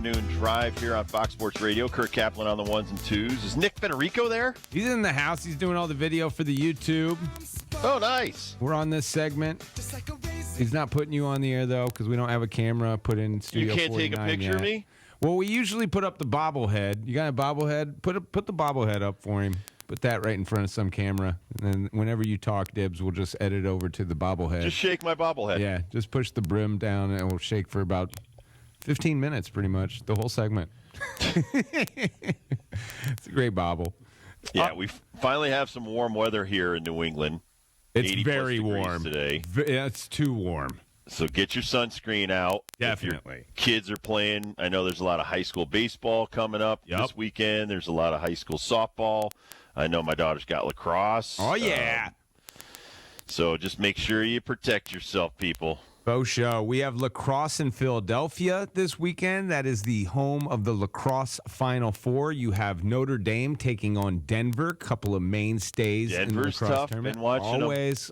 Noon drive here on Fox Sports Radio. Kurt Kaplan on the ones and twos. Is Nick Federico there? He's in the house. He's doing all the video for the YouTube. Oh, nice. We're on this segment. He's not putting you on the air, though, because we don't have a camera put in Studio 49 You can't take a picture yet. of me? Well, we usually put up the bobblehead. You got a bobblehead? Put the bobblehead up for him. Put that right in front of some camera. And then whenever you talk, Dibs, we'll just edit over to the bobblehead. Just shake my bobblehead. Yeah, just push the brim down, and it will shake for about 15 minutes, pretty much, the whole segment. It's a great bobble. Yeah, we finally have some warm weather here in New England. It's very 80+ degrees warm today. It's too warm. So get your sunscreen out. Definitely. If your kids are playing. I know there's a lot of high school baseball coming up this weekend. There's a lot of high school softball. I know my daughter's got lacrosse. Oh, yeah. So just make sure you protect yourself, people. Faux show. We have lacrosse in Philadelphia this weekend. That is the home of the Lacrosse Final Four. You have Notre Dame taking on Denver, couple of mainstays in the lacrosse tough. tournament. Been watching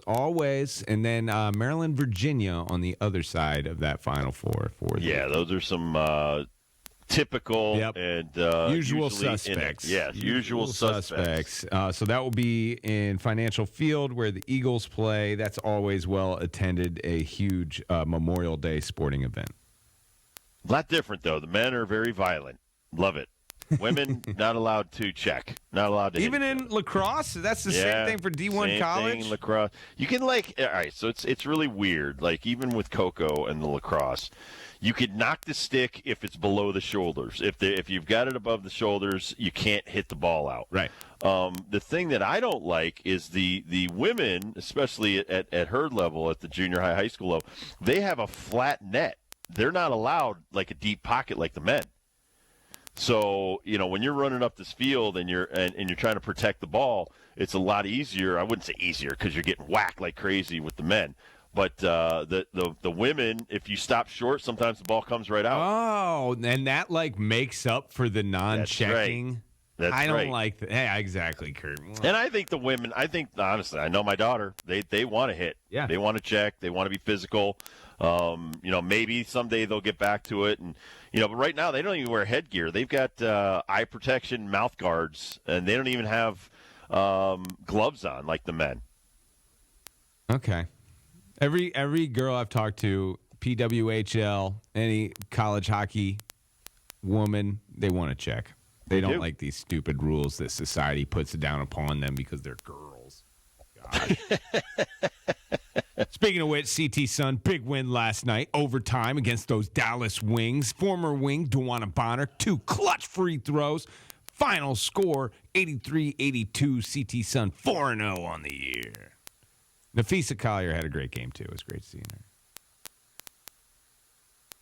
always. And then Maryland, Virginia on the other side of that Final Four. Those are some typical and usual suspects. Usual suspects. So that will be in Financial Field where the Eagles play. That's always well attended, a huge Memorial Day sporting event. A lot different, though. The men are very violent. Love it. Women, not allowed to check. Not allowed to even in lacrosse? That's the same thing for D1 same college? Thing, lacrosse. You can, all right, so it's really weird. Like, even with Coco and the lacrosse, you could knock the stick if it's below the shoulders. If you've got it above the shoulders, you can't hit the ball out. Right. The thing that I don't like is the women, especially at her level, at the junior high school level, they have a flat net. They're not allowed like a deep pocket like the men. So, when you're running up this field and you're trying to protect the ball, it's a lot easier. I wouldn't say easier because you're getting whacked like crazy with the men. But the women, if you stop short, sometimes the ball comes right out. Oh, and that makes up for the non-checking. That's right. I don't like that. Hey, exactly, Kurt. And I think the women, honestly, I know my daughter, they want to hit. Yeah. They want to check. They want to be physical. Maybe someday they'll get back to it. And, but right now they don't even wear headgear. They've got eye protection, mouth guards, and they don't even have gloves on like the men. Okay. Every girl I've talked to, PWHL, any college hockey woman, they want to check. They don't like these stupid rules that society puts down upon them because they're girls. God. Speaking of which, CT Sun, big win last night, overtime against those Dallas Wings. Former Wing, Duana Bonner, 2 clutch free throws. Final score, 83-82, CT Sun, 4-0 on the year. Nafisa Collier had a great game, too. It was great seeing her.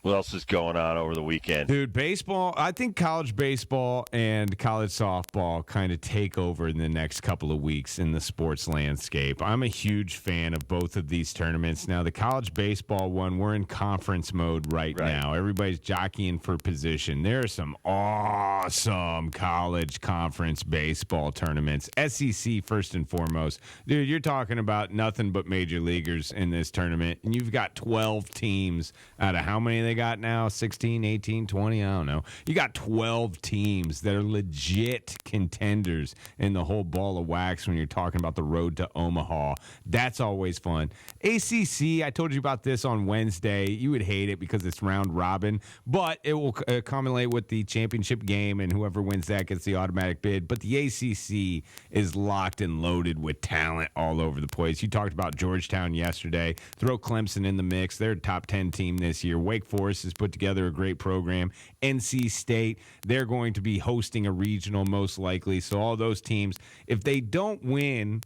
What else is going on over the weekend? Dude, baseball, I think college baseball and college softball kind of take over in the next couple of weeks in the sports landscape. I'm a huge fan of both of these tournaments. Now, the college baseball one, we're in conference mode right now. Everybody's jockeying for position. There are some awesome college conference baseball tournaments. SEC, first and foremost. Dude, you're talking about nothing but major leaguers in this tournament, and you've got 12 teams out of how many they got now? 16, 18, 20? I don't know. You got 12 teams that are legit contenders in the whole ball of wax when you're talking about the road to Omaha. That's always fun. ACC, I told you about this on Wednesday. You would hate it because it's round robin, but it will accumulate with the championship game, and whoever wins that gets the automatic bid. But the ACC is locked and loaded with talent all over the place. You talked about Georgetown yesterday. Throw Clemson in the mix. They're a top 10 team this year. Wake Forest has put together a great program. NC State, they're going to be hosting a regional most likely. So all those teams, if they don't win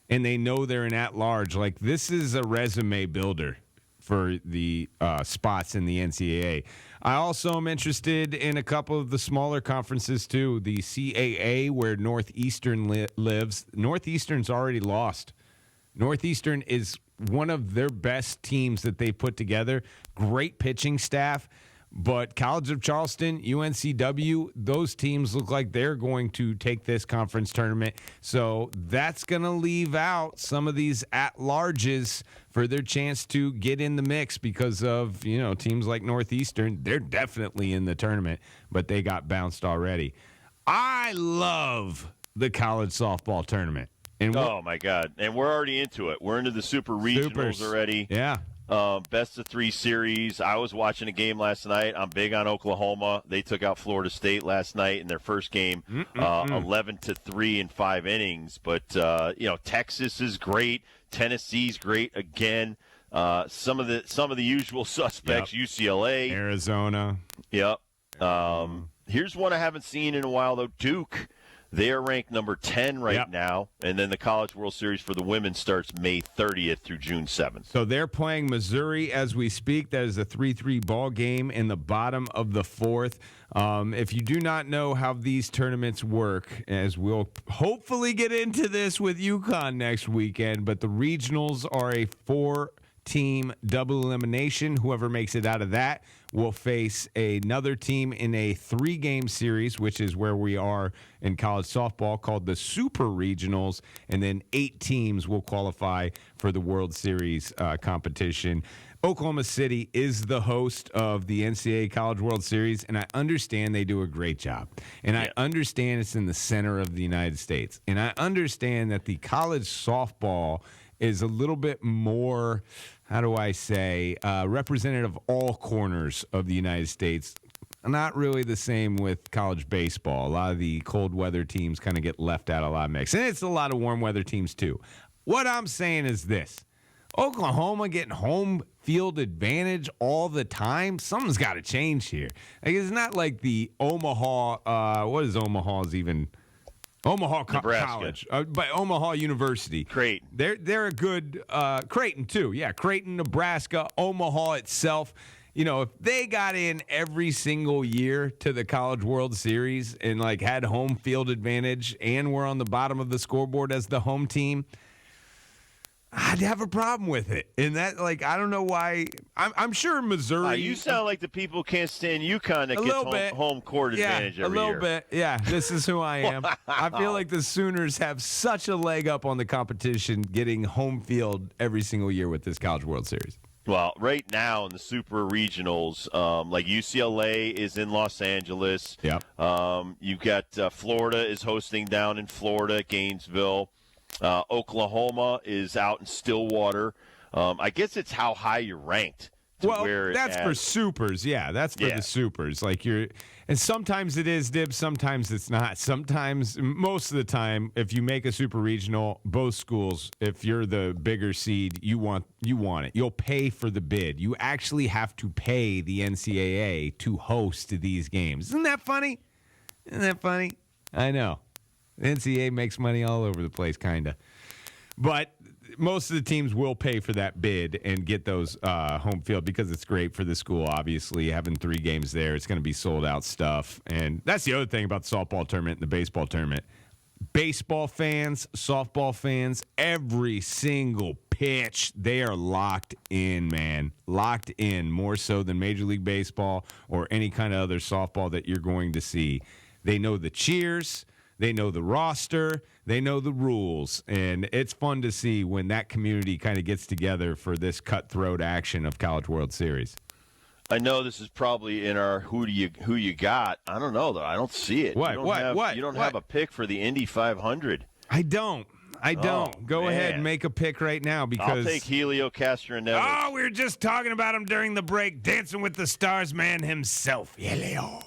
and they know they're an at-large, this is a resume builder for the spots in the NCAA. I also am interested in a couple of the smaller conferences too. The CAA, where Northeastern lives. Northeastern's already lost. Northeastern is one of their best teams that they put together. Great pitching staff. But College of Charleston, UNCW, those teams look like they're going to take this conference tournament. So that's going to leave out some of these at-larges for their chance to get in the mix because of, teams like Northeastern. They're definitely in the tournament, but they got bounced already. I love the college softball tournament. And oh, my God. And we're already into it. We're into the super regionals already. Yeah. Best of 3 series. I was watching a game last night. I'm big on Oklahoma. They took out Florida State last night in their first game, 11-3 in 5 innings. But Texas is great. Tennessee's great again. Some of the usual suspects. Yep. UCLA, Arizona. Yep. Here's one I haven't seen in a while though. Duke. They are ranked number 10 right now, and then the College World Series for the women starts May 30th through June 7th. So they're playing Missouri as we speak. That is a 3-3 ball game in the bottom of the 4th. If you do not know how these tournaments work, as we'll hopefully get into this with UConn next weekend, but the regionals are a 4-team double elimination. Whoever makes it out of that will face another team in a 3-game series, which is where we are in college softball, called the Super Regionals, and then 8 teams will qualify for the World Series competition. Oklahoma City is the host of the NCAA College World Series, and I understand they do a great job. And I understand it's in the center of the United States. And I understand that the college softball is a little bit more, how do I say, representative of all corners of the United States. Not really the same with college baseball. A lot of the cold weather teams kind of get left out of a lot of mix. And it's a lot of warm weather teams too. What I'm saying is this. Oklahoma getting home field advantage all the time. Something's got to change here. Like, it's not like the Omaha, what is Omaha's even? Omaha College, but Omaha University. Creighton. They're a good Creighton too. Yeah, Creighton, Nebraska, Omaha itself. If they got in every single year to the College World Series and had home field advantage and were on the bottom of the scoreboard as the home team, I'd have a problem with it. And that, I don't know why. I'm sure Missouri. You sound like the people can't stand UConn that gets home court advantage every year. A little bit. Yeah, this is who I am. Wow. I feel like the Sooners have such a leg up on the competition getting home field every single year with this College World Series. Well, right now in the Super Regionals, UCLA is in Los Angeles. Yep. You've got Florida is hosting down in Florida, Gainesville. Oklahoma is out in Stillwater. I guess it's how high you're ranked. That's for supers. Yeah, that's for the supers. And sometimes it is, Dib, sometimes it's not. Sometimes, most of the time, if you make a super regional, both schools, if you're the bigger seed, you want it. You'll pay for the bid. You actually have to pay the NCAA to host these games. Isn't that funny? I know. The NCAA makes money all over the place, kind of. But most of the teams will pay for that bid and get those home field because it's great for the school, obviously. Having 3 games there, it's going to be sold-out stuff. And that's the other thing about the softball tournament and the baseball tournament. Baseball fans, softball fans, every single pitch, they are locked in, man. Locked in, more so than Major League Baseball or any kind of other softball that you're going to see. They know the cheers. They know the roster. They know the rules. And it's fun to see when that community kind of gets together for this cutthroat action of College World Series. I know this is probably in our who you got. I don't know, though. I don't see it. What? You don't have a pick for the Indy 500. I don't. Go ahead and make a pick right now because I'll take Helio Castroneves. Oh, we were just talking about him during the break. Dancing with the Stars man himself, Helio.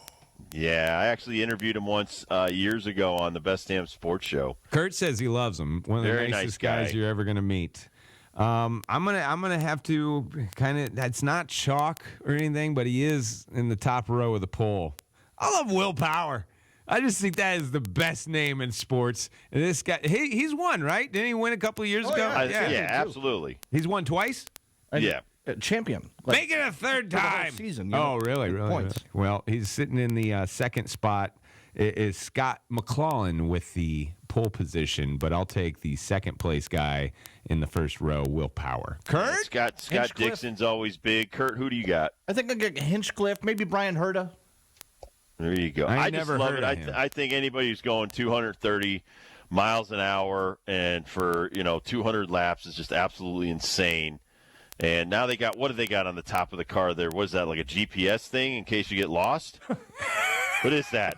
Yeah, I actually interviewed him once years ago on the Best Damn Sports Show. Kurt says he loves him. One of the nicest guys you're ever gonna meet. I'm gonna have to kind of. That's not chalk or anything, but he is in the top row of the poll. I love Will Power. I just think that is the best name in sports. And this guy, he's won, right? Didn't he win a couple of years ago? Yeah, absolutely. He's won twice. Yeah. Champion. Make it a third time. Season, really? Points. Well, he's sitting in the second spot. Is Scott McClellan with the pole position, but I'll take the second place guy in the first row, Will Power. Kurt? Scott Dixon's always big. Kurt, who do you got? I think I'll get Hinchcliffe, maybe Brian Herta. There you go. I just never love heard it. of him. I think anybody who's going 230 miles an hour and for 200 laps is just absolutely insane. And now they got, what do they got on the top of the car there? What is that, like a GPS thing in case you get lost? What is that?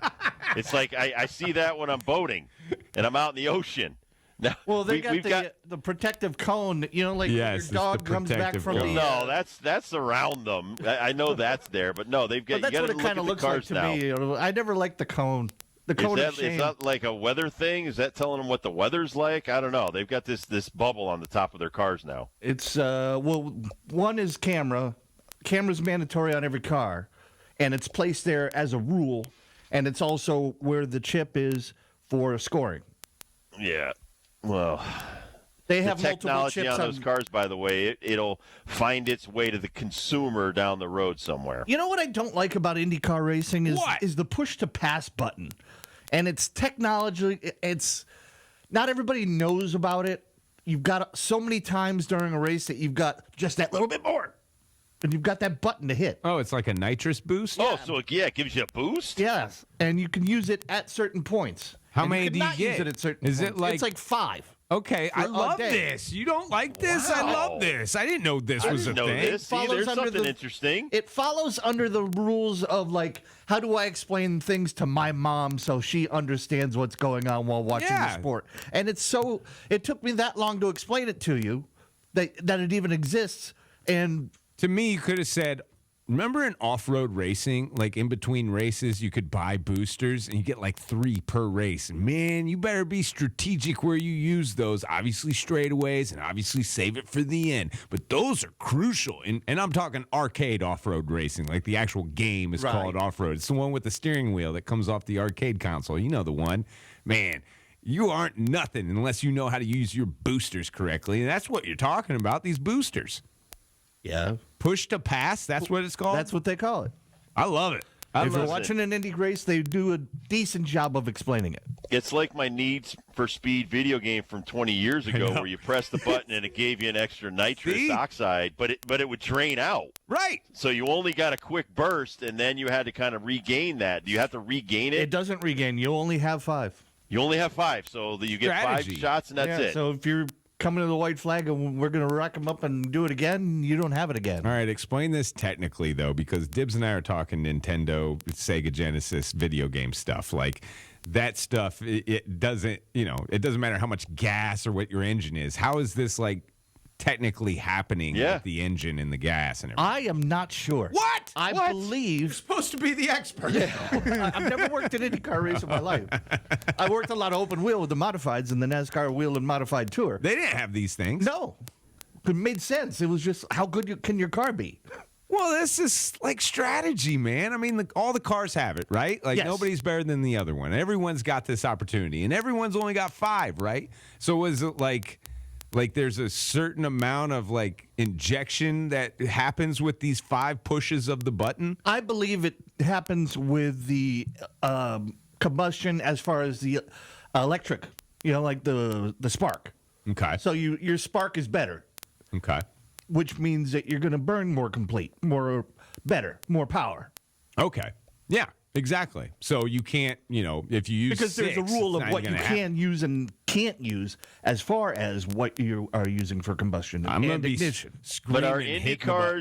It's like I see that when I'm boating and I'm out in the ocean. Now, Well, they got the protective cone, like Yes, your dog it's the comes back protective from cone. the... No, that's around them. I know that's there, but no, they've got. But that's you what got it to kind of look at looks the like cars to now. me. I never liked the cone. The cone of shame. Is that like a weather thing? Is that telling them what the weather's like? I don't know. They've got this bubble on the top of their cars now. It's one is camera. Camera's mandatory on every car, and it's placed there as a rule, and it's also where the chip is for scoring. Yeah. Well, They the have multiple technology chips on those cars, by the way, it'll find its way to the consumer down the road somewhere. You know what I don't like about IndyCar racing What? is the push to pass button, and it's technology. It's not everybody knows about it. You've got so many times during a race that you've got just that little bit more, and you've got that button to hit. Oh, it's like a nitrous boost? Oh, so it gives you a boost? Yes, and you can use it at certain points. How And many you do you cannot get? use it at certain Is it points. like- It's like 5. Okay, I For a love day. this. You don't like this? I Wow. love this. I didn't know this I was didn't a know thing. this. See, follows there's under something the- interesting. It follows under the rules of, like, how do I explain things to my mom so she understands what's going on while watching Yeah. the sport? And it took me that long to explain it to you, that it even exists. And To me, you could have said, remember in off-road racing, like in between races, you could buy boosters and you get like 3 per race. And man, you better be strategic where you use those. Obviously straightaways and obviously save it for the end. But those are crucial. And I'm talking arcade off-road racing, like the actual game is Right. called off-road. It's the one with the steering wheel that comes off the arcade console. You know the one. Man, you aren't nothing unless you know how to use your boosters correctly. And that's what you're talking about, these boosters. yeah, Push to pass, that's what it's called? that's what they call it. I love it. I If you're love it. watching an Indy race, they do a decent job of explaining it. It's like my Needs for Speed video game from 20 years ago where you press the button and it gave you an extra nitrous See? oxide, but it would drain out. Right. So you only got a quick burst, and then you had to kind of regain that. Do you have to regain It it? doesn't regain. You only have 5. You only have 5, so you get Strategy. 5 shots, and that's Yeah, it. so if you're coming to the white flag and we're going to rack them up and do it again, you don't have it again. All right, explain this technically, though, because Dibbs and I are talking Nintendo, Sega Genesis video game stuff. Like, that stuff, it doesn't, it doesn't matter how much gas or what your engine is. How is this, like, technically happening Yeah. with the engine and the gas and everything? I am not sure. What? I What? believe. supposed to be the expert. I've never worked an IndyCar race in my life. I worked a lot of open wheel with the modifieds in the NASCAR Wheel and Modified Tour. They didn't have these things. No. It made sense. It was just, how good can your car be? Well, this is like strategy, man. I mean, all the cars have it, right? Like, Yes. nobody's better than the other one. Everyone's got this opportunity, and everyone's only got 5, right? So is it like there's a certain amount of, like, injection that happens with these 5 pushes of the button? I believe it happens with the combustion as far as the electric, like the spark. Okay. So your spark is better, Okay. which means that you're going to burn more complete, better, more power. Okay. Yeah, exactly. So you can't, if you use Because there's 6, a rule it's of not what even you gonna happen. can use and can't use as far as what you are using for combustion I'm going and to be ignition. But are screaming, Indy hitting the button.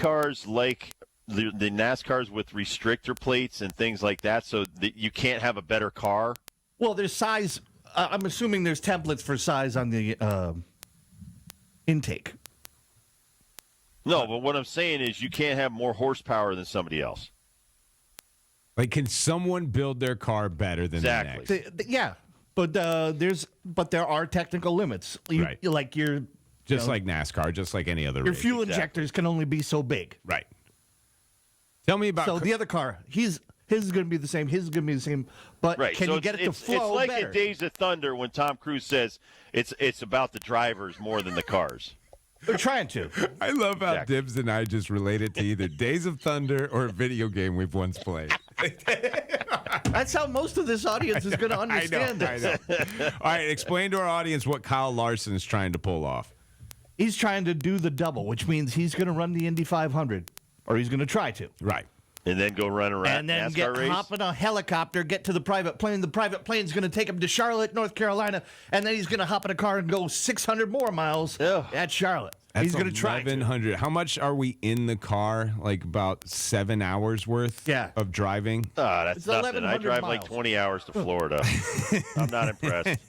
cars like the NASCARs with restrictor plates and things like that, so that you can't have a better car? Well, there's size. I'm assuming there's templates for size on the intake. No, but what I'm saying is you can't have more horsepower than somebody else. Like, can someone build their car better than Exactly. the next? Yeah, but there are technical limits. Right. Like your Just like NASCAR, just like any other your race. fuel exactly. injectors can only be so big. Right. Tell me about So the other car, his is going to be the same. His is going to be the same. But Right. can so you get it to flow It's like better? in Days of Thunder when Tom Cruise says it's about the drivers more than the cars. They're trying to. I love how Exactly. Dibbs and I just relate it to either Days of Thunder or a video game we've once played. That's how most of this audience is going to understand this. I know. All right, explain to our audience what Kyle Larson is trying to pull off. He's trying to do the double, which means he's going to run the Indy 500, or he's going to try to. Right. And then go run around And then NASCAR hop in a helicopter, get to the private plane. The private plane's going to take him to Charlotte, North Carolina, and then he's going to hop in a car and go 600 more miles at Charlotte. He's going to try 1,100. How much are we in the car? Like about 7 hours worth of driving? That's It's nothing. 1,100 I drive miles. like 20 hours to Florida. I'm not impressed.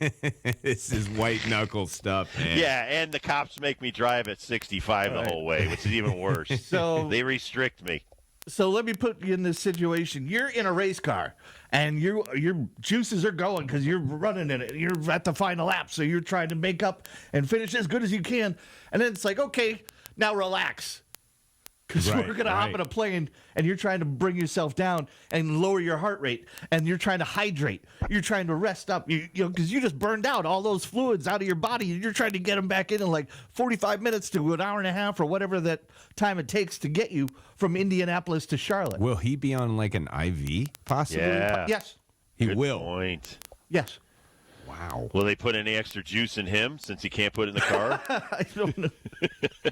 This is white knuckle stuff, man. Yeah, and the cops make me drive at 65 the whole way, which is even worse. So they restrict me. So let me put you in this situation. You're in a race car, and your juices are going because you're running in it. You're at the final lap, so you're trying to make up and finish as good as you can. And then it's like, okay, now relax. Because we're going to hop in a plane, and you're trying to bring yourself down and lower your heart rate, and you're trying to hydrate. You're trying to rest up, because you just burned out all those fluids out of your body, and you're trying to get them back in like 45 minutes to an hour and a half or whatever that time it takes to get you from Indianapolis to Charlotte. Will he be on like an IV, possibly? Yeah. Yes. He Good will. point. Yes. Wow. Will they put any extra juice in him since he can't put it in the car? I don't know.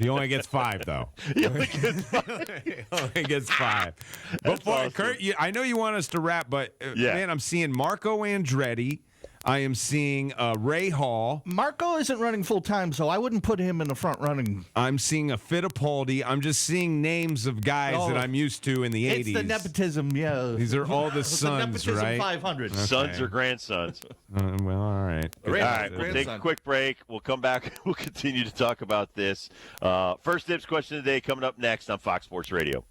He only gets 5, though. He only gets 5. Before, awesome. Kurt, I know you want us to wrap, but Yeah. man, I'm seeing Marco Andretti. I am seeing Ray Hall. Marco isn't running full time, so I wouldn't put him in the front running. I'm seeing a Fittipaldi. I'm just seeing names of guys that I'm used to in the 80s. It's the nepotism, yeah. These are all the It's the sons, nepotism right? 500. Sons or grandsons? Well, all right. All right, we'll take a quick break. We'll come back. We'll continue to talk about this. First Dibs question of the day coming up next on Fox Sports Radio.